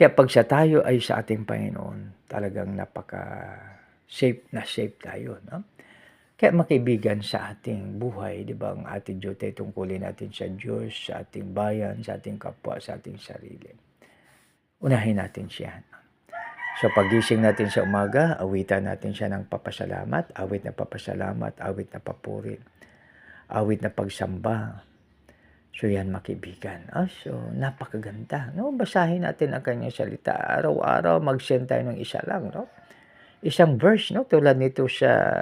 Kaya pag sa tayo ay sa ating Panginoon, talagang napaka-safe na safe tayo, no? Kaya makaibigan sa ating buhay, di ba, ang ating duty, tungkulin natin sa Diyos, sa ating bayan, sa ating kapwa, sa ating sarili. Unahin natin siya. So pagising natin sa umaga, awitan natin siya ng papasalamat, awit na papasalamat, awit na papuri, awit na pagsamba. So yan, makaibigan. So napakaganda, no? Basahin natin ang kanyang salita araw-araw, mag-send tayo ng isa lang, no? Isang verse, no? Tulad nito sa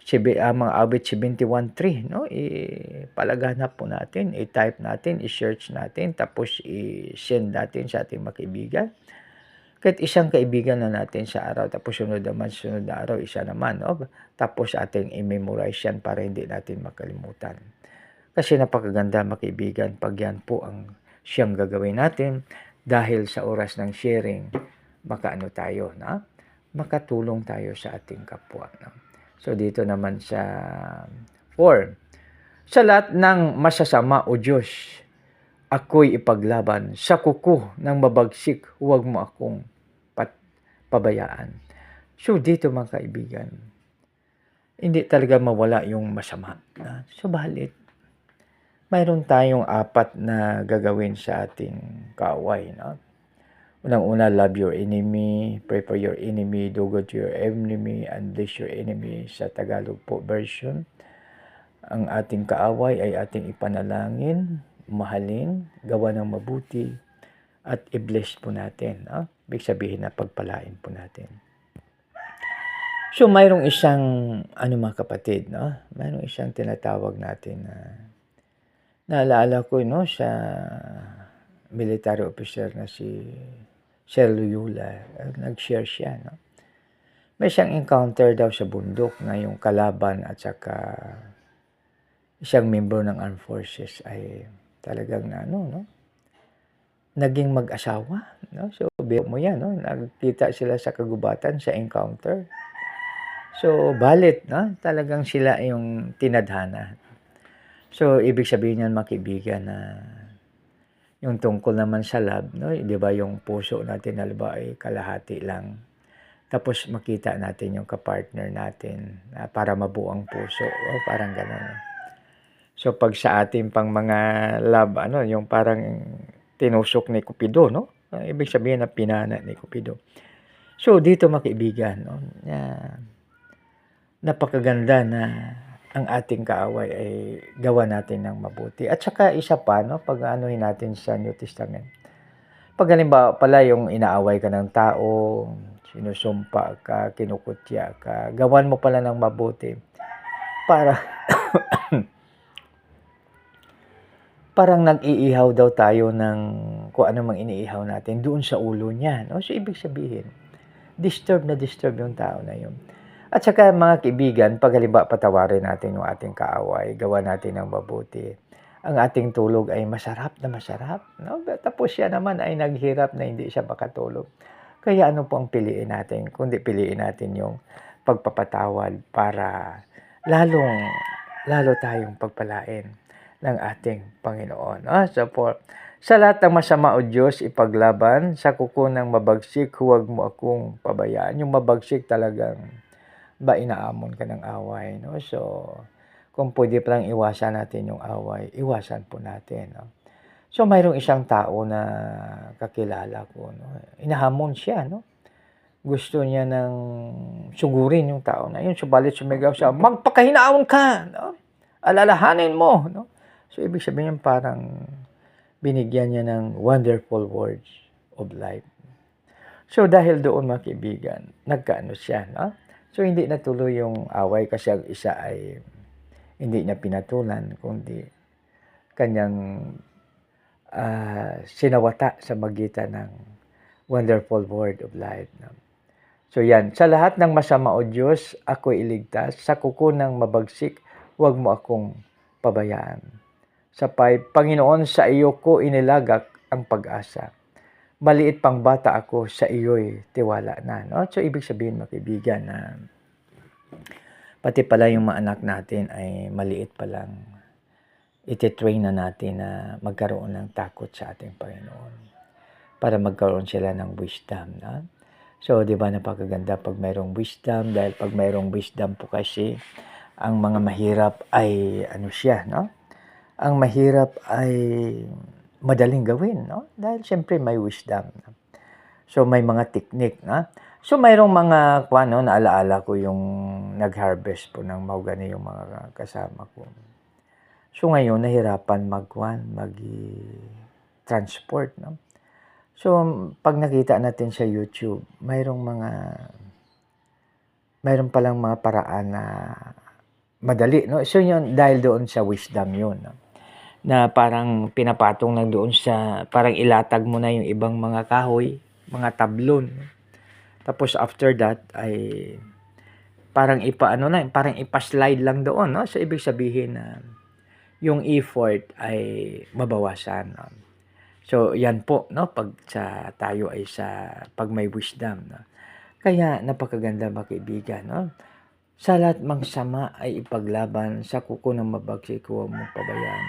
mga awit 71:3, no? Ipalaganap po natin, i-type natin, i-search natin, tapos i-send natin sa ating mga kaibigan. Kahit isang kaibigan na natin sa araw, tapos sunod na araw, isa naman, no? Tapos ating i-memorize yan para hindi natin makalimutan. Kasi napakaganda, mga kaibigan, pag yan po ang siyang gagawin natin, dahil sa oras ng sharing, makaano tayo, na? Makatulong tayo sa ating kapwa, no? So dito naman sa 4, sa lahat ng masasama, O Diyos, ako'y ipaglaban. Sa kuko ng mabagsik, huwag mo akong pabayaan. So dito, mga kaibigan, hindi talaga mawala yung masama. Subalit, mayroon tayong 4 na gagawin sa ating kaaway, no? Unang-una, love your enemy, pray for your enemy, do good to your enemy, and bless your enemy sa Tagalog po version. Ang ating kaaway ay ating ipanalangin, mahalin, gawa ng mabuti, at i-bless po natin. No? Ibig sabihin na pagpalain po natin. So mayroong isang, mga kapatid, no? Mayroong isang tinatawag natin na naalala ko, no, sa military officer na si Sir Loyola, nag-share siya, no? May isang encounter daw sa bundok na yung kalaban at saka isang member ng armed forces ay talagang no? Naging mag-asawa, no? So, biyo mo yan, no? Nagkita sila sa kagubatan sa encounter. So, balit, no? Talagang sila yung tinadhana. So, ibig sabihin yan, mga kaibigan, na yung tungkol naman sa love, no? Di ba yung puso natin, halimbawa ay kalahati lang. Tapos makita natin yung kapartner natin para mabuo ang puso. O parang gano'n. So pag sa ating pang mga love, yung parang tinusok ni Cupido, no? Ibig sabihin na pinana ni Cupido. So dito, mga kaibigan, no? Napakaganda na ang ating kaaway ay gawa natin ng mabuti. At saka isa pa, no, pag anuhin natin sa New Testament. Pag halimbawa pala yung inaaway ka ng tao, sinusumpa ka, kinukutya ka, gawan mo pala ng mabuti para parang nag-iihaw daw tayo ng kung ano mang iniihaw natin doon sa ulo niya. No? So ibig sabihin, disturb yung tao na yun. At saka, mga kaibigan, pag halimbawa patawarin natin yung ating kaaway, gawa natin ng mabuti, ang ating tulog ay masarap na masarap. No? Tapos siya naman ay naghirap na hindi siya makatulog. Kaya ano po ang piliin natin? Kundi piliin natin yung pagpapatawad para lalo tayong pagpalain ng ating Panginoon. So sa lahat ng masama, O Diyos, ipaglaban. Sa kuko ng mabagsik, huwag mo akong pabayaan. Yung mabagsik talagang inaamon ka ng away, no? So, kung pwede palang iwasan natin yung away, iwasan po natin, no? So, mayroong isang tao na kakilala ko, no? Inahamon siya, no? Gusto niya nang sugurin yung tao na yun. Subalit sumigaw siya, magpakahinaon ka, no? Alalahanin mo, no? So, ibig sabihin parang binigyan niya ng wonderful words of life. So, dahil doon, mga kaibigan, nagkaano siya, no? So, hindi natuloy yung away kasi ang isa ay hindi niya pinatulan, kundi kanyang sinawata sa magitan ng wonderful word of life. No? So, yan. Sa lahat ng masama, O Diyos, ako'y iligtas. Sa kuko ng mabagsik, huwag mo akong pabayaan. Sa Panginoon, sa iyo ko inilagak ang pag-asa. Maliit pang bata ako, sa iyo'y tiwala na. No? So, ibig sabihin, mga kaibigan, na pati pala yung mga anak natin ay maliit pa lang. Iti-train na natin na magkaroon ng takot sa ating Panginoon. para magkaroon sila ng wisdom, no? So, 'di ba napakaganda pag mayroong wisdom, dahil pag mayroong wisdom po kasi, ang mga mahirap ay ano siya, no? Ang mahirap ay madaling gawin, no? Dahil siyempre may wisdom. So, may mga technique, no? So, mayroong mga no, naalaala ko yung nag-harvest po ng mahogany yung mga kasama ko. So, ngayon nahirapan mag-transport, no? So, pag nakita natin sa YouTube, mayroon palang mga paraan na madali, no? So, yun, dahil doon sa wisdom yun, no? Na parang pinapatong lang doon sa, parang ilatag mo na yung ibang mga kahoy, mga tablon. Tapos after that ay parang parang ipa-slide lang doon, no? So, ibig sabihin na yung effort ay mabawasan, no? So, yan po, no? Tayo ay pag may wisdom, no? Kaya napakaganda mga kaibigan, no? Sa lahat mang sama ay ipaglaban, sa kuko ng mabagsik huwag mong pabayaan.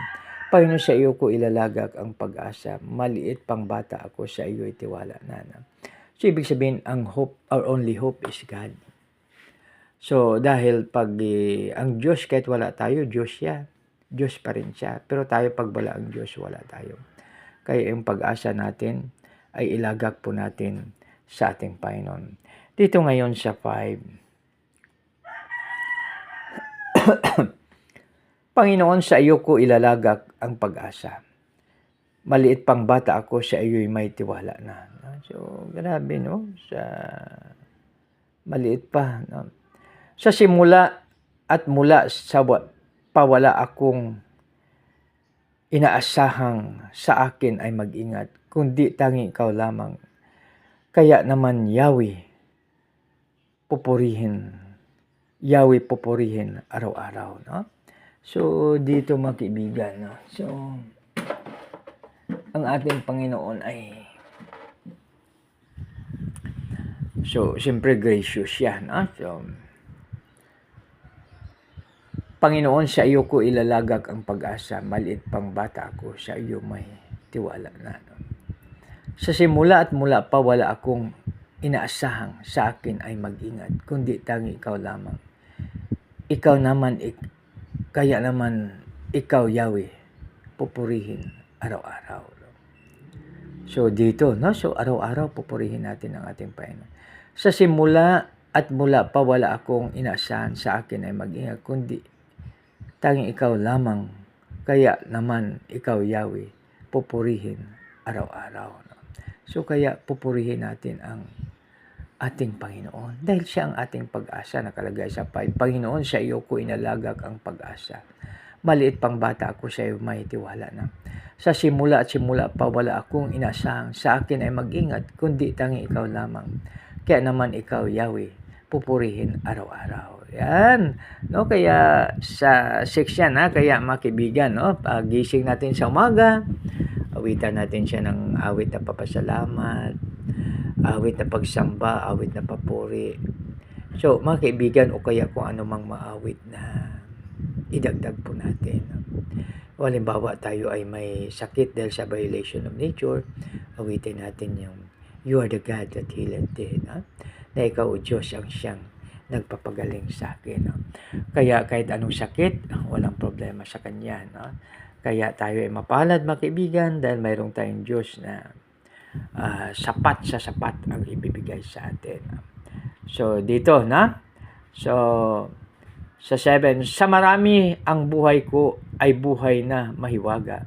Panginoon, sa iyo ko ilalagak ang pag-asa, maliit pang bata ako, sa iyo ay tiwala na. So, ibig sabihin, ang hope, our only hope is God. So, dahil ang Diyos, kahit wala tayo, Diyos siya. Diyos pa rin siya. Pero tayo, pag wala ang Diyos, wala tayo. Kaya yung pag-asa natin ay ilagak po natin sa ating Panginoon. Dito ngayon sa 5. Panginoon, sa iyo ko ilalagak ang pag-asa. Maliit pang bata ako, sa iyo'y may tiwala na. So, grabe, no? Maliit pa, no? Sa simula at mula sa pawala akong inaasahang sa akin ay mag-ingat, kundi tangi ikaw lamang. Kaya naman Yahweh, pupurihin araw-araw, no? So, dito mga kaibigan, no? So, ang ating Panginoon ay siyempre gracious siya, no? So, Panginoon, sa iyo ko ilalagak ang pag-asa, maliit pang bata ako, sa iyo may tiwala na. No? Sa simula at mula pa wala akong inaasahang sa akin ay mag-ingat, kundi tangi ikaw lamang. Ikaw naman, kaya naman ikaw Yahweh, pupurihin araw-araw. So dito, no? So araw-araw pupurihin natin ang ating Panginoon. Sa simula at mula pa wala akong inaasahan sa akin ay mag-ingat, kundi tanging ikaw lamang, kaya naman ikaw Yahweh, pupurihin araw-araw. No? So kaya pupurihin natin ang ating Panginoon dahil siya ang ating pag-asa, nakalagay sa 5. Panginoon, sa iyo ko inalagak ang pag-asa. Maliit pang bata ako, sa iyo may tiwala na. Sa simula pa wala akong inasahang sa akin ay mag-ingat, kundi tanging ikaw lamang. Kaya naman ikaw Yahweh, pupurihin araw-araw. Yan, no? Kaya sa 6 yan, kaya mga kaibigan, no? Pagising natin sa umaga, awitan natin siya ng awit na papasalamat, awit na pagsamba, awit na papuri. So mga kaibigan, o kaya kung ano mang maawit na idagdag po natin. Halimbawa tayo ay may sakit dahil sa violation of nature, awitin natin yung You are the God that healeth thee, no? Na ikaw o Diyos ang siyang nagpapagaling sa akin. No? Kaya kahit anong sakit, walang problema sa Kanya. No? Kaya tayo ay mapalad mga kaibigan dahil mayroong tayong Diyos na sapat ang ibibigay sa atin. So dito, na? So sa 7, sa marami ang buhay ko ay buhay na mahiwaga.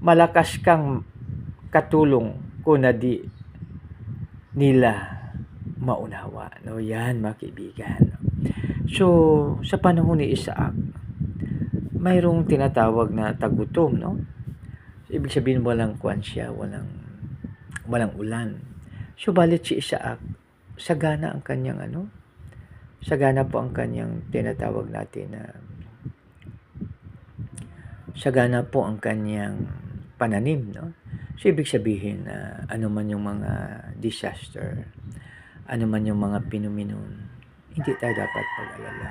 Malakas kang katulong ko na di nila maunawa. No, yan mga kaibigan. So, sa panahon ni Isaac, mayroong tinatawag na tagutom, no? Ibig sabihin walang kwansya, walang ulan. So, balit si Isaac, sagana ang kanyang sagana po ang kanyang tinatawag natin na sagana po ang kanyang pananim, no? So, ibig sabihin na ano man yung mga disaster, ano man yung mga pinuminon, hindi tayo dapat pag-alala.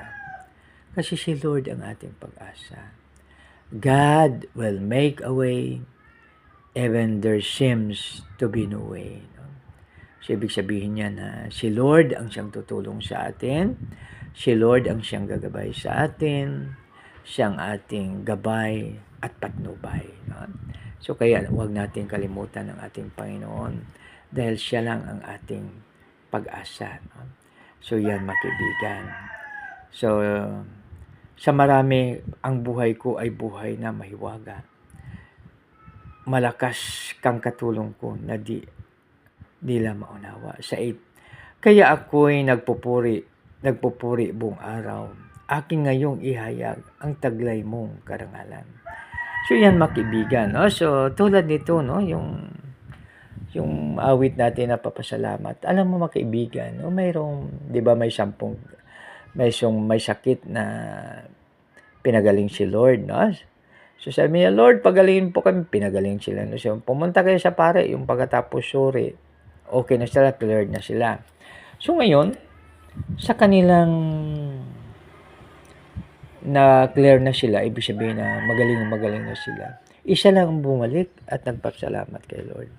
Kasi si Lord ang ating pag-asa. God will make a way even there seems to be no way. No? So, ibig sabihin niya na si Lord ang siyang tutulong sa atin. Si Lord ang siyang gagabay sa atin. Siyang ating gabay at patnubay. No? So, kaya huwag natin kalimutan ang ating Panginoon dahil siya lang ang ating pag-asa. No? So, yan mga kaibigan. So, sa marami, ang buhay ko ay buhay na mahiwaga. Malakas kang katulong ko na di nila maunawa. Sa 8, kaya ako'y nagpupuri buong araw. Aking ngayong ihayag ang taglay mong karangalan. So yan mga kaibigan, no? So tulad nito, no, yung awit natin na papasalamat. Alam mo mga kaibigan, no, mayroong, 'di ba may sakit na pinagaling si Lord, no? So sabi niya, Lord, pagalingin po kami. Pinagaling sila. No? So, pumunta kayo sa pare, yung pagkatapos suri, okay na sila, cleared na sila. So ngayon, sa kanilang na clear na sila, ibig sabihin na magaling na sila. Isa lang ang bumalik at nagpasalamat kay Lord.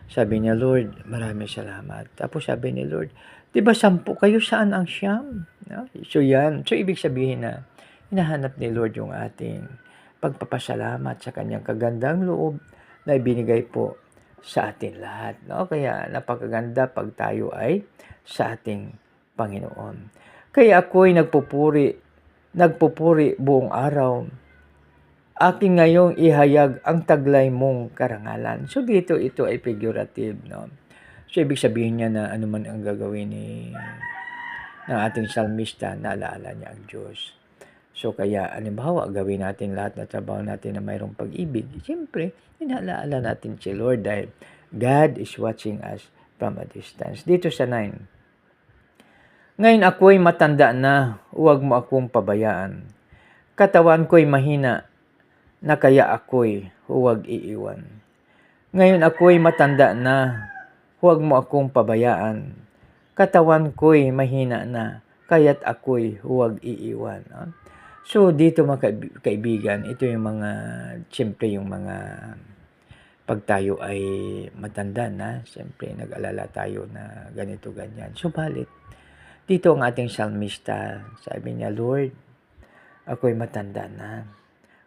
Sabi niya, Lord, maraming salamat. Tapos sabi ni Lord, di ba 10 kayo, saan ang 9? No? So yan. So ibig sabihin na hinahanap ni Lord yung ating pagpapasalamat sa kanyang kagandang loob na ibinigay po sa atin lahat. No? Kaya napakaganda pag tayo ay sa ating Panginoon. Kaya ako'y nagpupuri buong araw. Aking ngayong ihayag ang taglay mong karangalan. So dito ito ay figurative. No? So ibig sabihin niya na ano man ang gagawin ng ating salmista, naalaala niya ang Diyos. So kaya halimbawa gawin natin lahat na trabaho natin na mayroong pag-ibig. Siyempre, inaalaala natin si Lord dahil God is watching us from a distance. Dito sa 9. Ngayon ako'y matanda na, huwag mo akong pabayaan. Katawan ko'y mahina, na kaya ako'y huwag iiwan. Ngayon ako'y matanda na, huwag mo akong pabayaan. Katawan ko'y mahina na, kaya't ako'y huwag iiwan. So dito mga kaibigan, ito yung mga, siyempre yung mga, pag tayo ay matanda na, siyempre nag-alala tayo na ganito, ganyan. Subalit, dito ang ating salmista, sabi niya, Lord, ako'y matanda na,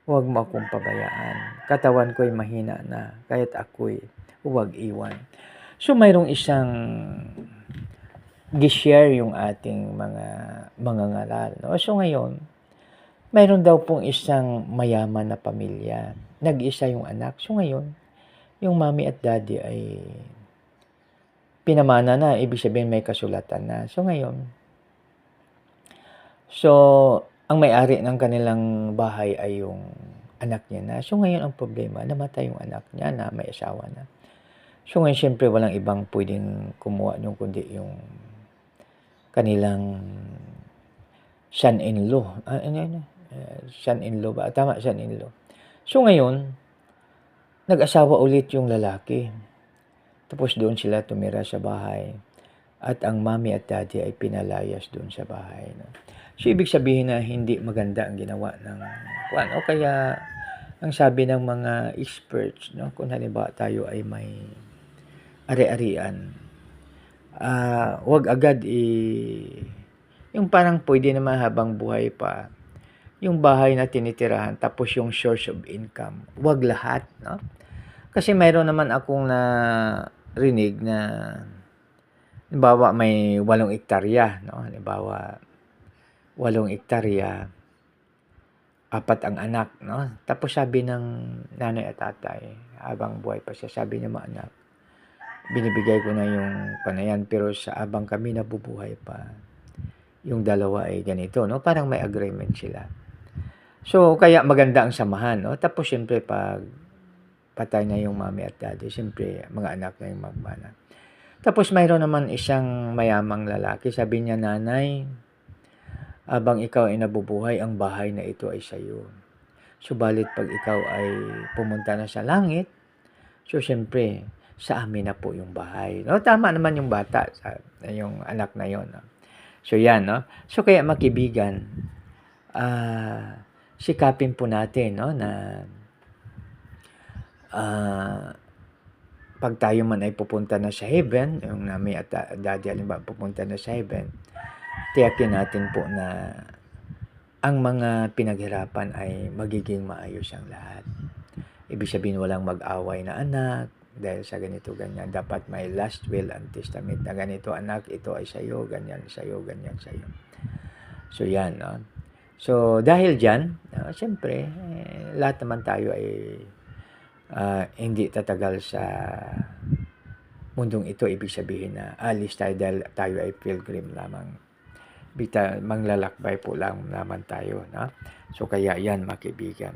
huwag mo akong pabayaan. Katawan ko'y mahina na, kaya't ako'y huwag iwan. So mayroong isang gi-share yung ating mga ngaral. No? So ngayon, mayroon daw pong isang mayaman na pamilya. Nag-isa yung anak. So ngayon, yung mommy at daddy ay pinamana na. Ibig sabihin may kasulatan na. So ngayon, ang may-ari ng kanilang bahay ay yung anak niya na. So ngayon ang problema, namatay yung anak niya na may asawa na. So ngayon siyempre walang ibang pwedeng kumuha nung kundi yung kanilang son-in-law. Son-in-law ba? Tama, son-in-law. So ngayon, nag-asawa ulit yung lalaki. Tapos doon sila tumira sa bahay. At ang mommy at daddy ay pinalayas doon sa bahay. No? So ibig sabihin na hindi maganda ang ginawa ng kwan. O kaya, ang sabi ng mga experts, no? Kung halimbawa tayo ay may ari-arian, wag agad yung parang pwede naman habang buhay pa, yung bahay na tinitirahan, tapos yung source of income. Wag lahat, no? Kasi mayroon naman akong narinig na, halimbawa may 8 hektarya, no? Halimbawa, 8 hektarya, 4 ang anak, no? Tapos sabi ng nanay at tatay, habang buhay pa siya, sabi niya, mga anak, binibigay ko na yung panayan, pero sa abang kami nabubuhay pa, yung dalawa ay ganito, no? Parang may agreement sila. So, kaya maganda ang samahan, no? Tapos, siyempre, pag patay na yung mommy at daddy, siyempre, mga anak na yung magmana. Tapos, mayroon naman isang mayamang lalaki. Sabi niya, nanay, abang ikaw ay nabubuhay, ang bahay na ito ay sayo. Subalit, pag ikaw ay pumunta na sa langit, so, siyempre, sa amin na po yung bahay. No? Tama naman yung bata, yung anak na yon. No? So, yan, no? So, kaya, makibigan, sikapin po natin, no, na 'pag tayo man ay pupunta na sa heaven, yung mami at daddy halimbawa pupunta na sa heaven, tiyakin natin po na ang mga pinaghirapan ay magiging maayos ang lahat. Ibig sabihin walang mag-away na anak dahil sa ganito, ganyan. Dapat may last will and testament na ganito, anak, ito ay sa'yo, ganyan sa'yo, ganyan sa'yo. So, yan. No? So, dahil dyan, siyempre, lahat naman tayo ay hindi tatagal sa mundong ito. Ibig sabihin na alis tayo dahil tayo ay pilgrim lamang. Manglalakbay po lang naman tayo. No? So, kaya yan, mga kaibigan.